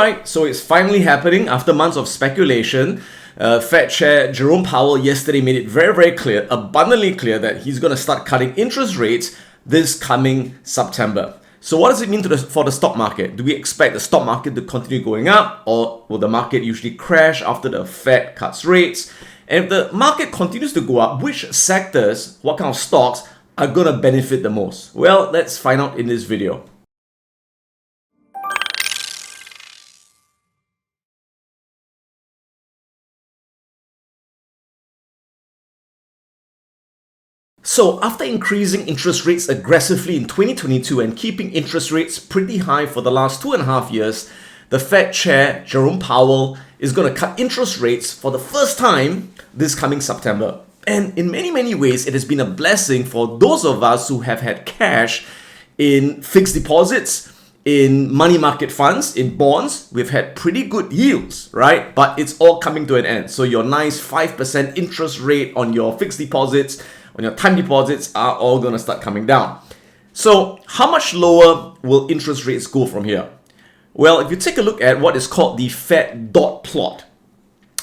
Alright, so it's finally happening after months of speculation. Fed Chair Jerome Powell yesterday made it very, very clear, abundantly clear, that he's going to start cutting interest rates this coming September. So what does it mean for the stock market? Do we expect the stock market to continue going up, or will the market usually crash after the Fed cuts rates? And if the market continues to go up, which sectors, what kind of stocks are going to benefit the most? Well, let's find out in this video. So after increasing interest rates aggressively in 2022 and keeping interest rates pretty high for the last 2.5 years, the Fed Chair Jerome Powell is going to cut interest rates for the first time this coming September. And in many, many ways, it has been a blessing for those of us who have had cash in fixed deposits, in money market funds, in bonds. We've had pretty good yields, right? But it's all coming to an end. So your nice 5% interest rate on your fixed deposits, on your time deposits, are all going to start coming down. So how much lower will interest rates go from here? Well, if you take a look at what is called the Fed dot plot.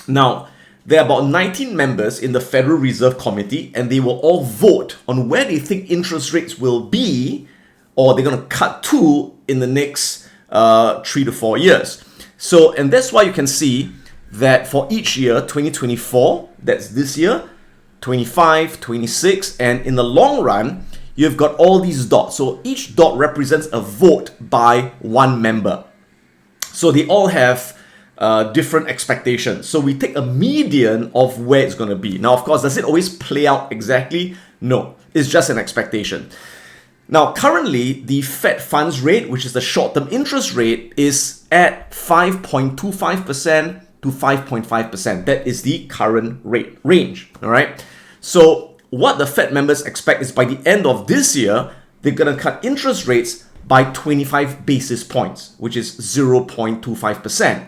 Now, there are about 19 members in the Federal Reserve Committee, and they will all vote on where they think interest rates will be, or they're going to cut to in the next 3 to 4 years. So, and that's why you can see that for each year, 2024, that's this year, 25, 26, and in the long run, you've got all these dots. So each dot represents a vote by one member. So they all have different expectations. So we take a median of where it's going to be. Now, of course, does it always play out exactly? No, it's just an expectation. Now, currently, the Fed funds rate, which is the short-term interest rate, is at 5.25% to 5.5%. That is the current rate range. All right. So what the Fed members expect is by the end of this year, they're going to cut interest rates by 25 basis points, which is 0.25%.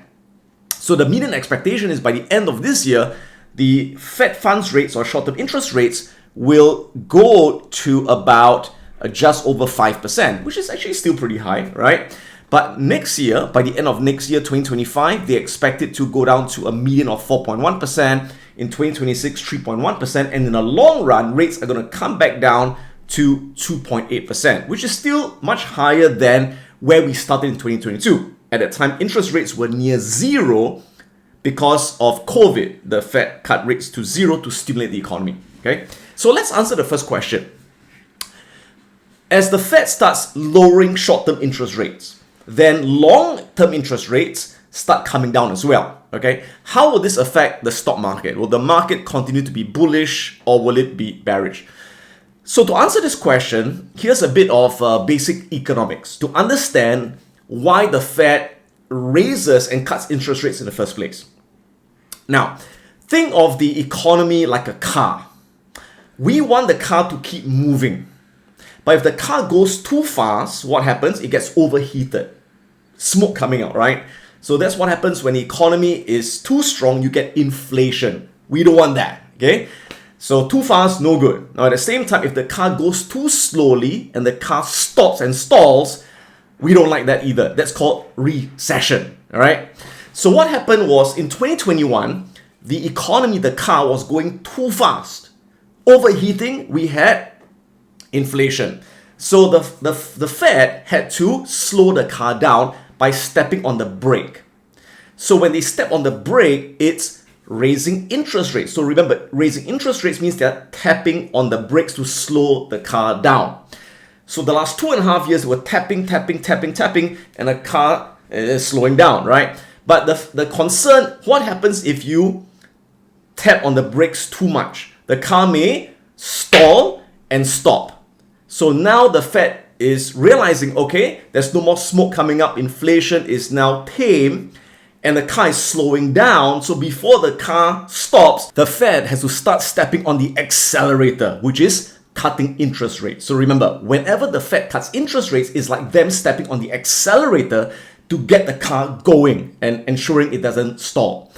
So the median expectation is by the end of this year, the Fed funds rates or short-term interest rates will go to about just over 5%, which is actually still pretty high, right? But next year, by the end of next year, 2025, they expect it to go down to a median of 4.1%, in 2026, 3.1%, and in the long run, rates are going to come back down to 2.8%, which is still much higher than where we started in 2022. At that time, interest rates were near zero because of COVID. The Fed cut rates to zero to stimulate the economy. Okay, so let's answer the first question. As the Fed starts lowering short-term interest rates, then long-term interest rates start coming down as well. Okay, how will this affect the stock market? Will the market continue to be bullish, or will it be bearish? So to answer this question, here's a bit of basic economics to understand why the Fed raises and cuts interest rates in the first place. Now, think of the economy like a car. We want the car to keep moving. But if the car goes too fast, what happens? It gets overheated. Smoke coming out, right? So that's what happens when the economy is too strong, you get inflation. We don't want that, okay? So too fast, no good. Now at the same time, if the car goes too slowly and the car stops and stalls, we don't like that either. That's called recession, all right? So what happened was in 2021, the economy, the car was going too fast. Overheating, we had inflation. So the Fed had to slow the car down by stepping on the brake. So when they step on the brake, it's raising interest rates. So remember, raising interest rates means they're tapping on the brakes to slow the car down. So the last 2.5 years, they were tapping, and the car is slowing down, right? But the concern, what happens if you tap on the brakes too much? The car may stall and stop. So now the Fed is realizing, okay, there's no more smoke coming up, inflation is now tame, and the car is slowing down. So before the car stops, the Fed has to start stepping on the accelerator, which is cutting interest rates. So remember, whenever the Fed cuts interest rates, it's like them stepping on the accelerator to get the car going and ensuring it doesn't stall.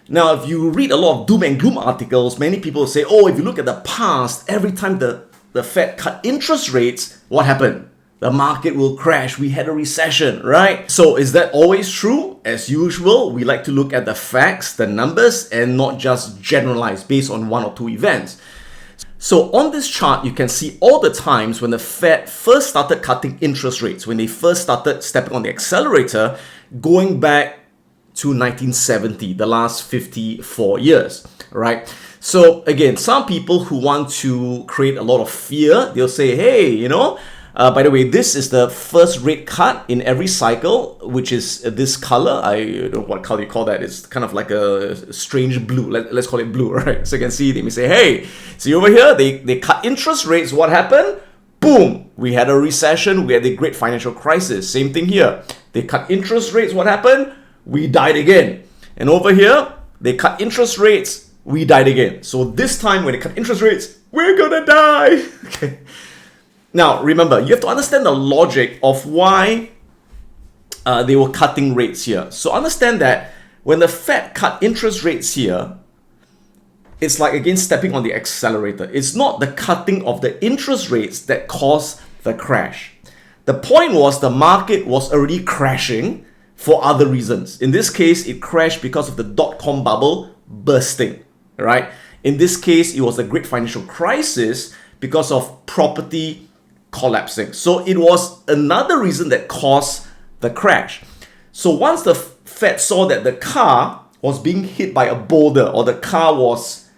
Now, if you read a lot of doom and gloom articles, many people say, oh, if you look at the past, every time the Fed cut interest rates, what happened? the market will crash. We had a recession, right? So is that always true? As usual, we like to look at the facts, the numbers, and not just generalize based on one or two events. So on this chart, you can see all the times when the Fed first started cutting interest rates, when they first started stepping on the accelerator, going back to 1970, the last 54 years, right? So again, some people who want to create a lot of fear, they'll say, hey, by the way, this is the first rate cut in every cycle, which is this color. I don't know what color you call that. It's kind of like a strange blue. Let's call it blue, right? So you can see, they may say, hey, see over here, they cut interest rates. What happened? Boom, we had a recession. We had the great financial crisis. Same thing here. They cut interest rates. What happened? We died again. And over here, they cut interest rates. We died again. So this time when they cut interest rates, we're gonna die. Okay. Now, remember, you have to understand the logic of why they were cutting rates here. So understand that when the Fed cut interest rates here, it's like, again, stepping on the accelerator. It's not the cutting of the interest rates that caused the crash. The point was the market was already crashing for other reasons. In this case, it crashed because of the dot-com bubble bursting, right? In this case, it was a great financial crisis because of property collapsing. So it was another reason that caused the crash. So once the Fed saw that the car was being hit by a boulder, or the car was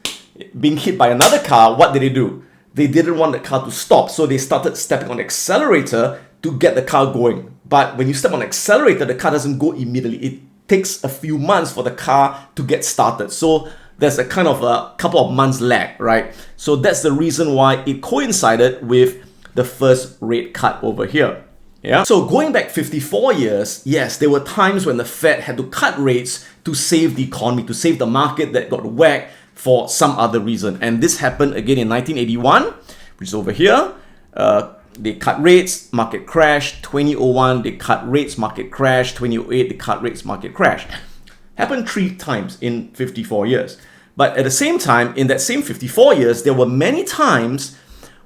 being hit by another car, what did they do? They didn't want the car to stop, so they started stepping on the accelerator to get the car going. But when you step on the accelerator, the car doesn't go immediately. It takes a few months for the car to get started. So there's a kind of a couple of months lag, right? So that's the reason why it coincided with the first rate cut over here. Yeah. So going back 54 years, yes, there were times when the Fed had to cut rates to save the economy, to save the market that got whacked for some other reason. And this happened again in 1981, which is over here. They cut rates, market crash. 2001, they cut rates, market crash. 2008, they cut rates, market crash. Happened 3 times in 54 years. But at the same time, in that same 54 years, there were many times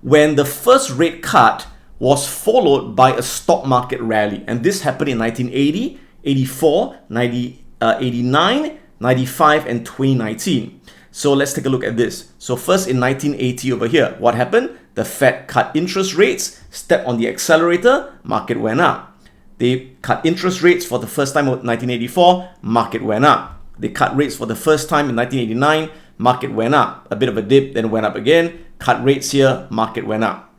when the first rate cut was followed by a stock market rally. And this happened in 1980, 84, 89, 95, and 2019. So let's take a look at this. So first in 1980 over here, what happened? The Fed cut interest rates, stepped on the accelerator, market went up. They cut interest rates for the first time in 1984, market went up. They cut rates for the first time in 1989, market went up. A bit of a dip, then went up again. Cut rates here, market went up.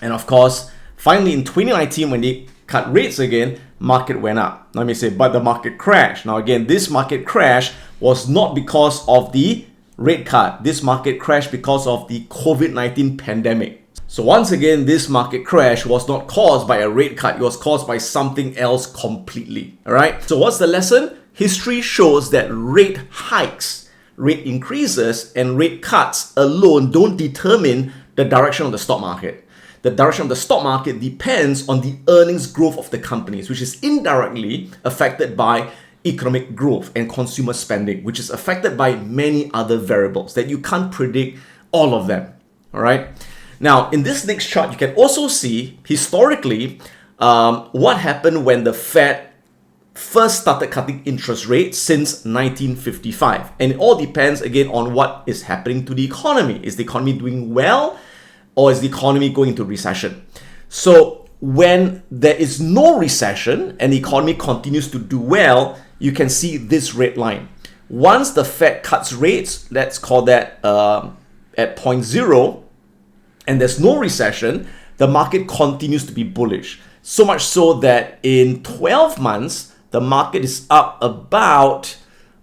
And of course, finally in 2019, when they cut rates again, market went up. Let me say, but the market crashed. Now again, this market crash was not because of the rate cut. This market crashed because of the COVID-19 pandemic. So once again, this market crash was not caused by a rate cut. It was caused by something else completely. All right. So what's the lesson? History shows that rate hikes, rate increases, and rate cuts alone don't determine the direction of the stock market. The direction of the stock market depends on the earnings growth of the companies, which is indirectly affected by economic growth and consumer spending, which is affected by many other variables that you can't predict all of them. All right. Now, in this next chart, you can also see historically what happened when the Fed first started cutting interest rates since 1955. And it all depends again on what is happening to the economy. Is the economy doing well, or is the economy going into recession? So when there is no recession and the economy continues to do well, you can see this red line. Once the Fed cuts rates, let's call that at 0.0, and there's no recession, the market continues to be bullish. So much so that in 12 months, the market is up about,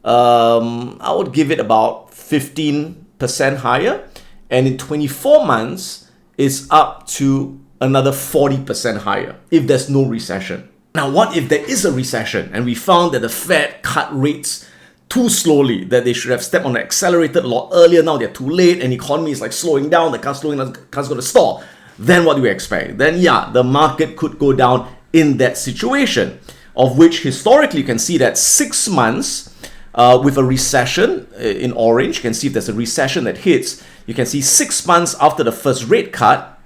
I would give it about 15% higher. And in 24 months, it's up to another 40% higher if there's no recession. Now, what if there is a recession and we found that the Fed cut rates too slowly, that they should have stepped on the accelerator a lot earlier? Now they're too late and the economy is like slowing down, the car's slowing down, the car's going to stall. Then what do we expect? Then yeah, the market could go down in that situation, of which historically you can see that 6 months with a recession in orange, you can see if there's a recession that hits, you can see 6 months after the first rate cut,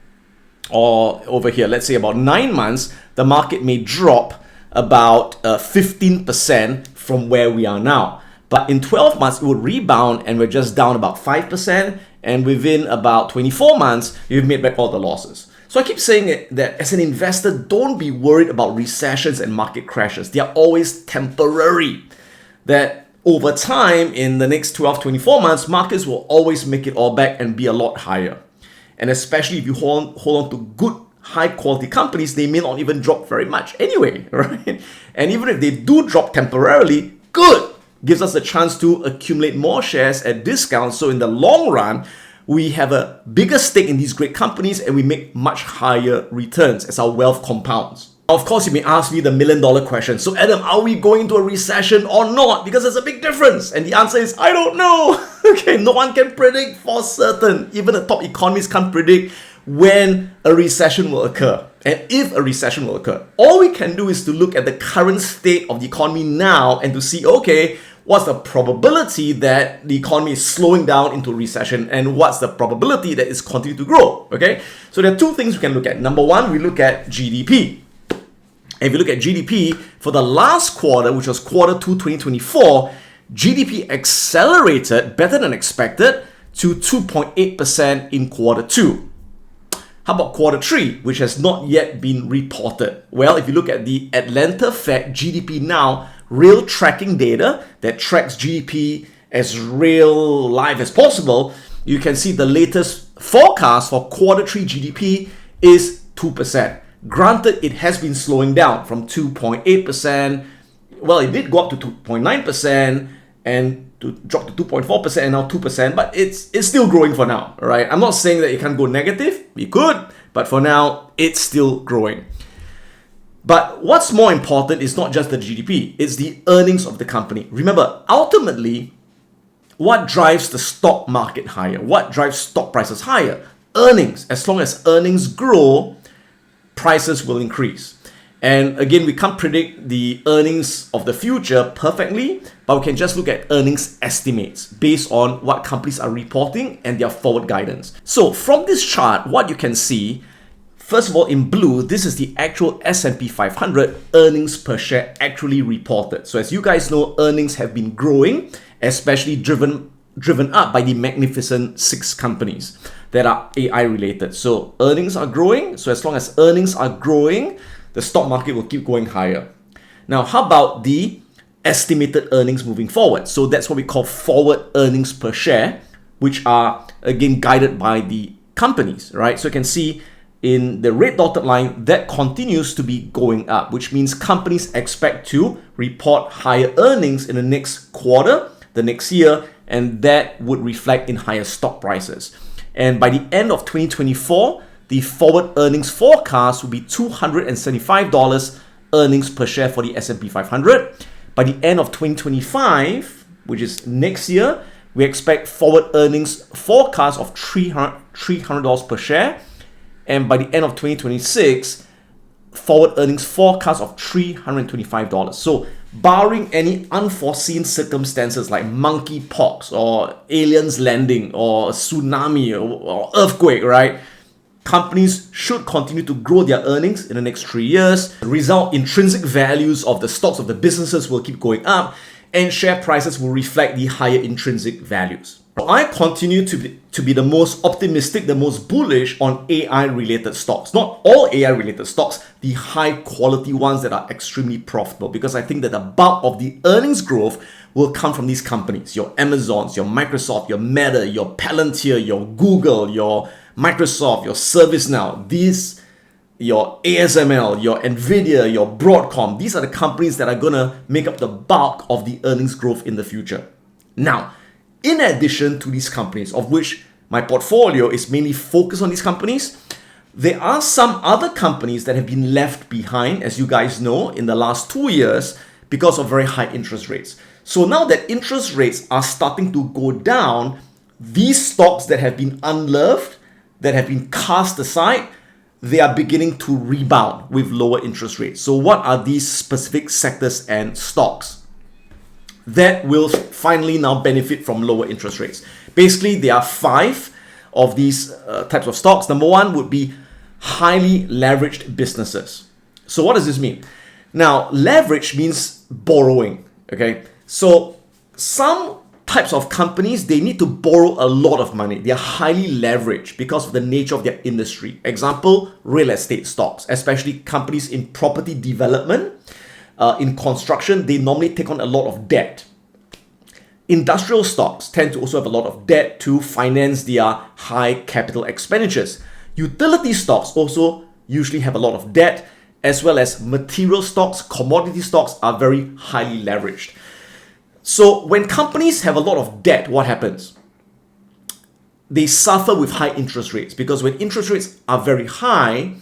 or over here, let's say about 9 months, the market may drop about 15% from where we are now. But in 12 months, it would rebound and we're just down about 5%. And within about 24 months, you've made back all the losses. So I keep saying it, that as an investor, don't be worried about recessions and market crashes. They are always temporary. That over time, in the next 12, 24 months, markets will always make it all back and be a lot higher. And especially if you hold on to good, high quality companies, they may not even drop very much anyway, right? And even if they do drop temporarily, good, gives us a chance to accumulate more shares at discounts. So in the long run, we have a bigger stake in these great companies and we make much higher returns as our wealth compounds. Of course, you may ask me the million-dollar question. So Adam, are we going into a recession or not? Because there's a big difference. And the answer is, I don't know. Okay, no one can predict for certain. Even the top economists can't predict when a recession will occur and if a recession will occur. All we can do is to look at the current state of the economy now and to see, okay, what's the probability that the economy is slowing down into a recession and what's the probability that it's continuing to grow, okay? So there are two things we can look at. Number one, we look at GDP. And if you look at GDP, for the last quarter, which was quarter 2, 2024, GDP accelerated better than expected to 2.8% in quarter 2. How about quarter 3, which has not yet been reported? Well, if you look at the Atlanta Fed GDP Now real tracking data that tracks GDP as real live as possible, you can see the latest forecast for quarter 3 GDP is 2%. Granted, it has been slowing down from 2.8%. Well, it did go up to 2.9% and to drop to 2.4% and now 2%, but it's still growing for now, right? I'm not saying that it can't go negative. It could, but for now, it's still growing. But what's more important is not just the GDP, it's the earnings of the company. Remember, ultimately, what drives the stock market higher? What drives stock prices higher? Earnings. As long as earnings grow, prices will increase. And again, we can't predict the earnings of the future perfectly, but we can just look at earnings estimates based on what companies are reporting and their forward guidance. So from this chart, what you can see, first of all, in blue, this is the actual S&P 500 earnings per share actually reported. So as you guys know, earnings have been growing, especially driven up by the Magnificent Six companies that are AI related. So earnings are growing. So as long as earnings are growing, the stock market will keep going higher. Now, how about the estimated earnings moving forward? So that's what we call forward earnings per share, which are again guided by the companies, right? So you can see in the red dotted line, that continues to be going up, which means companies expect to report higher earnings in the next quarter, the next year, and that would reflect in higher stock prices. And by the end of 2024, the forward earnings forecast will be $275 earnings per share for the S&P 500. By the end of 2025, which is next year, we expect forward earnings forecast of $300 per share. And by the end of 2026, forward earnings forecast of $325. So barring any unforeseen circumstances like monkeypox or aliens landing or a tsunami or earthquake, right? Companies should continue to grow their earnings in the next 3 years. The result, intrinsic values of the stocks of the businesses will keep going up and share prices will reflect the higher intrinsic values. I continue to be the most optimistic, the most bullish on AI-related stocks. Not all AI-related stocks, the high-quality ones that are extremely profitable, because I think that the bulk of the earnings growth will come from these companies. Your Amazons, your Microsoft, your Meta, your Palantir, your Google, your Microsoft, your ServiceNow, your ASML, your Nvidia, your Broadcom. These are the companies that are going to make up the bulk of the earnings growth in the future. Now, in addition to these companies, of which my portfolio is mainly focused on these companies, there are some other companies that have been left behind, as you guys know, in the last 2 years because of very high interest rates. So now that interest rates are starting to go down, these stocks that have been unloved, that have been cast aside, they are beginning to rebound with lower interest rates. So what are these specific sectors and stocks that will finally now benefit from lower interest rates? Basically, there are 5 of these types of stocks. Number 1 would be highly leveraged businesses. So what does this mean? Now, leverage means borrowing, okay? So some types of companies, they need to borrow a lot of money. They are highly leveraged because of the nature of their industry. Example, real estate stocks, especially companies in property development, in construction, they normally take on a lot of debt. Industrial stocks tend to also have a lot of debt to finance their high capital expenditures. Utility stocks also usually have a lot of debt, as well as material stocks, commodity stocks are very highly leveraged. So when companies have a lot of debt, what happens? They suffer with high interest rates, because when interest rates are very high,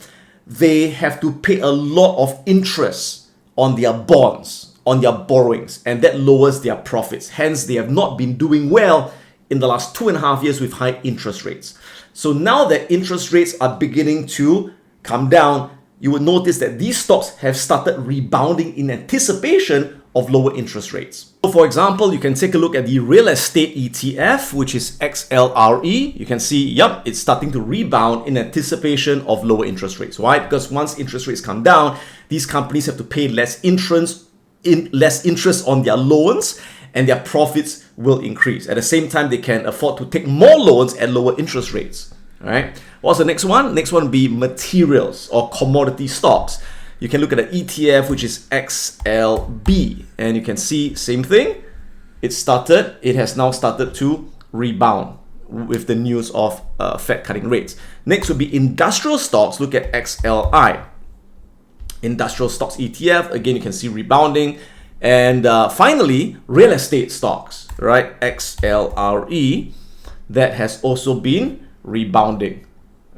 they have to pay a lot of interest on their bonds, on their borrowings, and that lowers their profits. Hence, they have not been doing well in the last 2.5 years with high interest rates. So now that interest rates are beginning to come down, you will notice that these stocks have started rebounding in anticipation of lower interest rates. So for example, you can take a look at the real estate ETF, which is XLRE. You can see, yep, it's starting to rebound in anticipation of lower interest rates. Why? Because once interest rates come down, these companies have to pay less interest on their loans, and their profits will increase. At the same time, they can afford to take more loans at lower interest rates. All right. What's the next one? Next one would be materials or commodity stocks. You can look at the ETF, which is XLB, and you can see same thing. It has now started to rebound with the news of Fed cutting rates. Next would be industrial stocks. Look at XLI. Industrial stocks ETF, again, you can see rebounding. And finally, real estate stocks, right? XLRE, that has also been rebounding.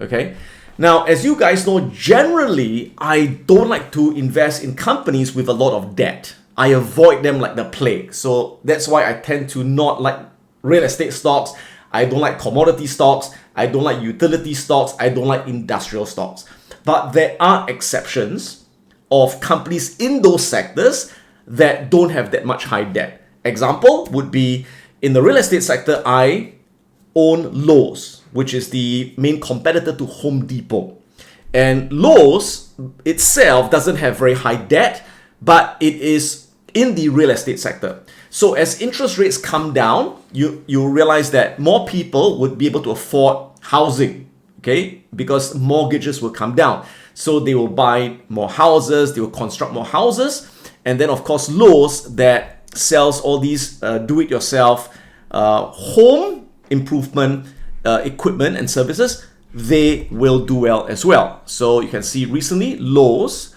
Okay. Now, as you guys know, generally, I don't like to invest in companies with a lot of debt. I avoid them like the plague. So that's why I tend to not like real estate stocks. I don't like commodity stocks. I don't like utility stocks. I don't like industrial stocks. But there are exceptions of companies in those sectors that don't have that much high debt. Example would be in the real estate sector, I own Lowe's, which is the main competitor to Home Depot. And Lowe's itself doesn't have very high debt, but it is in the real estate sector. So as interest rates come down, you realize that more people would be able to afford housing, okay? Because mortgages will come down. So they will buy more houses, they will construct more houses. And then of course, Lowe's that sells all these do-it-yourself home improvement equipment and services, they will do well as well. So you can see recently Lowe's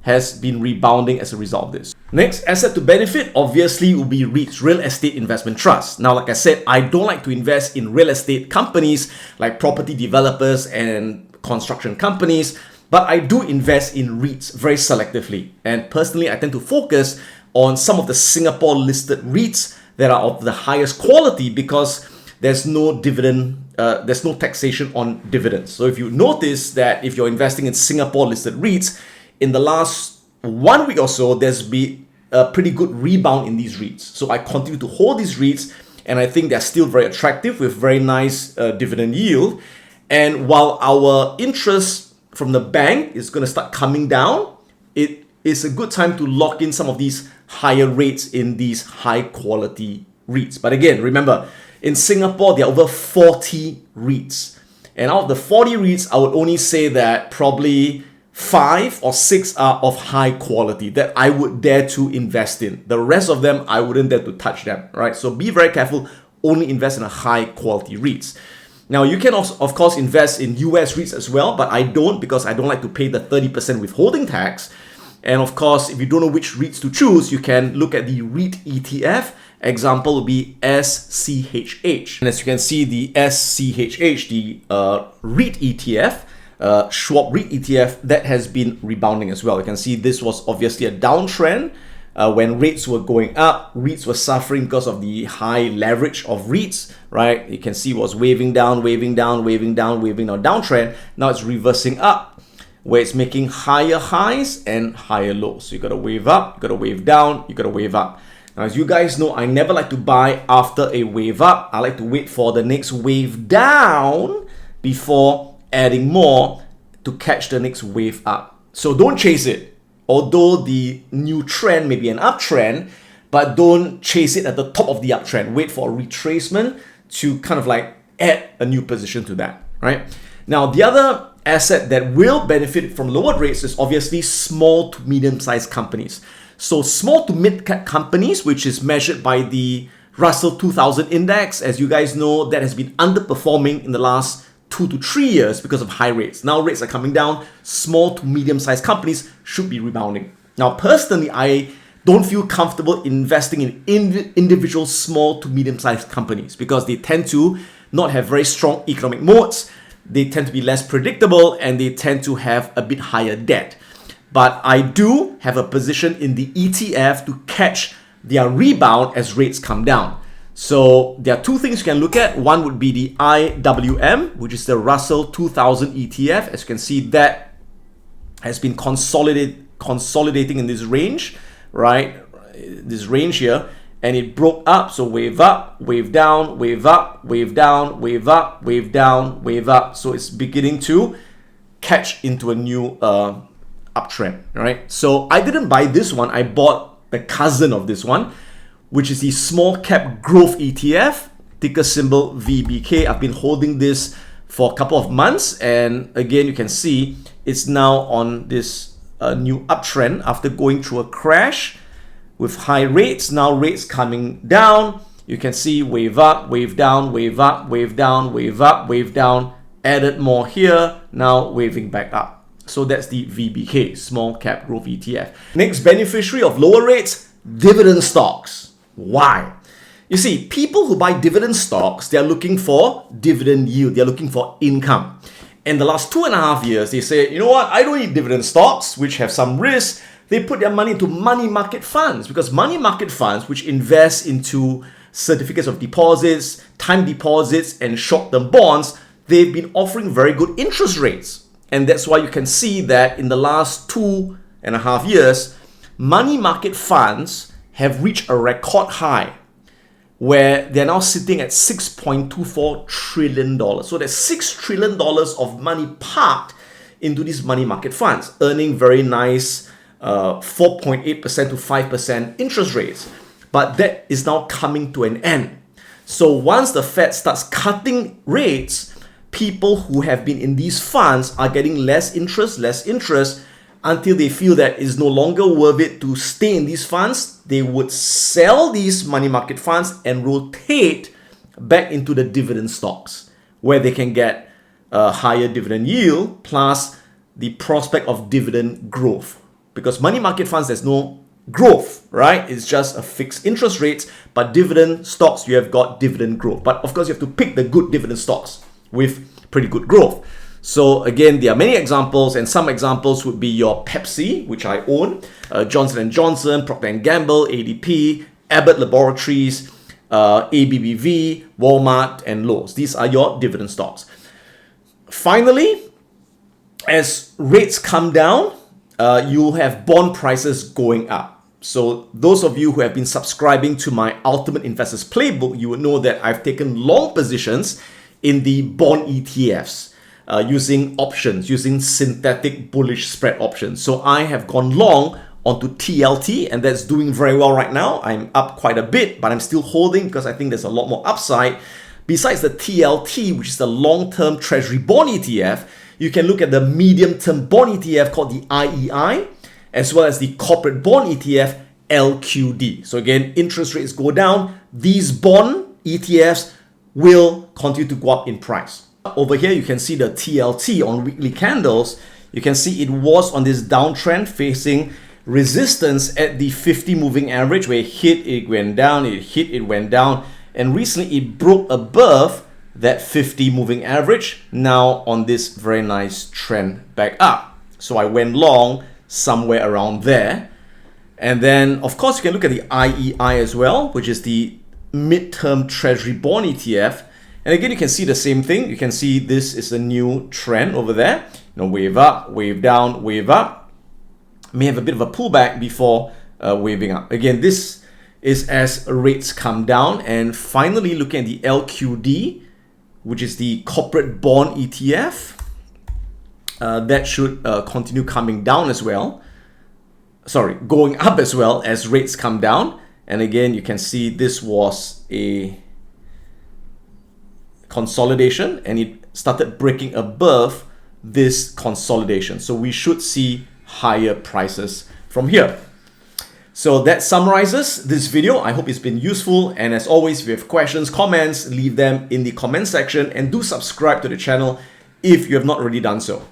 has been rebounding as a result of this. Next, asset to benefit obviously will be REITs, real estate investment trusts. Now, like I said, I don't like to invest in real estate companies like property developers and construction companies, but I do invest in REITs very selectively. And personally, I tend to focus on some of the Singapore listed REITs that are of the highest quality because there's no dividend, there's no taxation on dividends. So if you notice that if you're investing in Singapore listed REITs, in the last 1 week or so, there's been a pretty good rebound in these REITs. So I continue to hold these REITs, and I think they're still very attractive with very nice dividend yield. And while our interest from the bank is going to start coming down, it is a good time to lock in some of these higher rates in these high quality REITs. But again, remember, in Singapore, there are over 40 REITs. And out of the 40 REITs, I would only say that probably 5 or 6 are of high quality that I would dare to invest in. The rest of them, I wouldn't dare to touch them, right? So be very careful, only invest in a high quality REITs. Now, you can also, of course, invest in US REITs as well, but I don't because I don't like to pay the 30% withholding tax. And of course, if you don't know which REITs to choose, you can look at the REIT ETF. Example would be SCHH. And as you can see, the SCHH, the REIT ETF, Schwab REIT ETF, that has been rebounding as well. You can see this was obviously a downtrend. When rates were going up, REITs were suffering because of the high leverage of REITs, right? You can see it was waving down, downtrend. Now it's reversing up, where it's making higher highs and higher lows. So you got to wave up, you got to wave down, you got to wave up. Now, as you guys know, I never like to buy after a wave up. I like to wait for the next wave down before adding more to catch the next wave up. So don't chase it. Although the new trend may be an uptrend, but don't chase it at the top of the uptrend. Wait for a retracement to kind of like add a new position to that, right? Now, the other asset that will benefit from lowered rates is obviously small to medium-sized companies. So small to mid-cap companies, which is measured by the Russell 2000 index, as you guys know, that has been underperforming in the last 2 to 3 years because of high rates. Now rates are coming down. Small to medium-sized companies should be rebounding. Now, personally, I don't feel comfortable investing in individual small to medium-sized companies because they tend to not have very strong economic moats. They tend to be less predictable and they tend to have a bit higher debt. But I do have a position in the ETF to catch their rebound as rates come down. So there are two things you can look at. One would be the IWM, which is the Russell 2000 ETF. As you can see, that has been consolidating in this range, right? This range here. And it broke up. So wave up, wave down, wave up, wave down, wave up, wave down, wave up. So it's beginning to catch into a new uptrend, right? So I didn't buy this one. I bought the cousin of this one, which is the small cap growth ETF, ticker symbol VBK. I've been holding this for a couple of months, and again you can see it's now on this new uptrend after going through a crash with high rates. Now rates coming down. You can see wave up, wave down, wave up, wave down, wave up, wave down, added more here, now waving back up. So that's the VBK, small cap growth ETF. Next beneficiary of lower rates, dividend stocks. Why? You see, people who buy dividend stocks, they're looking for dividend yield. They're looking for income. In the last 2.5 years, they say, you know what? I don't need dividend stocks, which have some risk. They put their money into money market funds because money market funds, which invest into certificates of deposits, time deposits, and short-term bonds, they've been offering very good interest rates. And that's why you can see that in the last 2.5 years, money market funds have reached a record high where they're now sitting at $6.24 trillion. So there's $6 trillion of money parked into these money market funds, earning very nice 4.8% to 5% interest rates. But that is now coming to an end. So once the Fed starts cutting rates, people who have been in these funds are getting less interest until they feel that it's no longer worth it to stay in these funds. They would sell these money market funds and rotate back into the dividend stocks where they can get a higher dividend yield plus the prospect of dividend growth. Because money market funds, there's no growth, right? It's just a fixed interest rate, but dividend stocks, you have got dividend growth. But of course, you have to pick the good dividend stocks with pretty good growth. So again, there are many examples, and some examples would be your Pepsi, which I own, Johnson & Johnson, Procter & Gamble, ADP, Abbott Laboratories, ABBV, Walmart, and Lowe's. These are your dividend stocks. Finally, as rates come down, you have bond prices going up. So those of you who have been subscribing to my Ultimate Investors Playbook, you would know that I've taken long positions in the bond ETFs using options, using synthetic bullish spread options. So I have gone long onto TLT, and that's doing very well right now. I'm up quite a bit, but I'm still holding because I think there's a lot more upside. Besides the TLT, which is the long-term treasury bond ETF, you can look at the medium-term bond ETF called the IEI, as well as the corporate bond ETF, LQD. So again, interest rates go down. These bond ETFs will continue to go up in price. Over here, you can see the TLT on weekly candles. You can see it was on this downtrend facing resistance at the 50 moving average where it hit, it went down, it hit, it went down. And recently it broke above that 50 moving average, now on this very nice trend back up. So I went long somewhere around there. And then, of course, you can look at the IEI as well, which is the midterm treasury bond ETF. And again, you can see the same thing. You can see this is a new trend over there. Wave up, wave down, wave up. May have a bit of a pullback before waving up. Again, this is as rates come down. And finally, looking at the LQD, which is the corporate bond ETF. that should continue coming down as well. Sorry, going up as well as rates come down. And again, you can see this was a consolidation and it started breaking above this consolidation. So we should see higher prices from here. So that summarizes this video. I hope it's been useful. And as always, if you have questions, comments, leave them in the comment section and do subscribe to the channel if you have not already done so.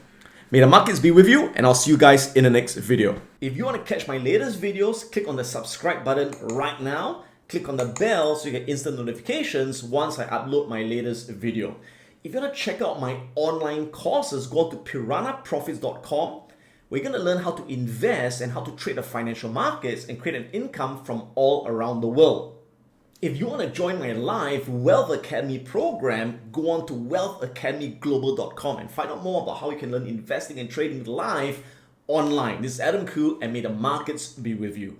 May the markets be with you, and I'll see you guys in the next video. If you want to catch my latest videos, click on the subscribe button right now. Click on the bell so you get instant notifications once I upload my latest video. If you want to check out my online courses, go to piranhaprofits.com. We're going to learn how to invest and how to trade the financial markets and create an income from all around the world. If you want to join my live Wealth Academy program, go on to wealthacademyglobal.com and find out more about how you can learn investing and trading live online. This is Adam Khoo, and may the markets be with you.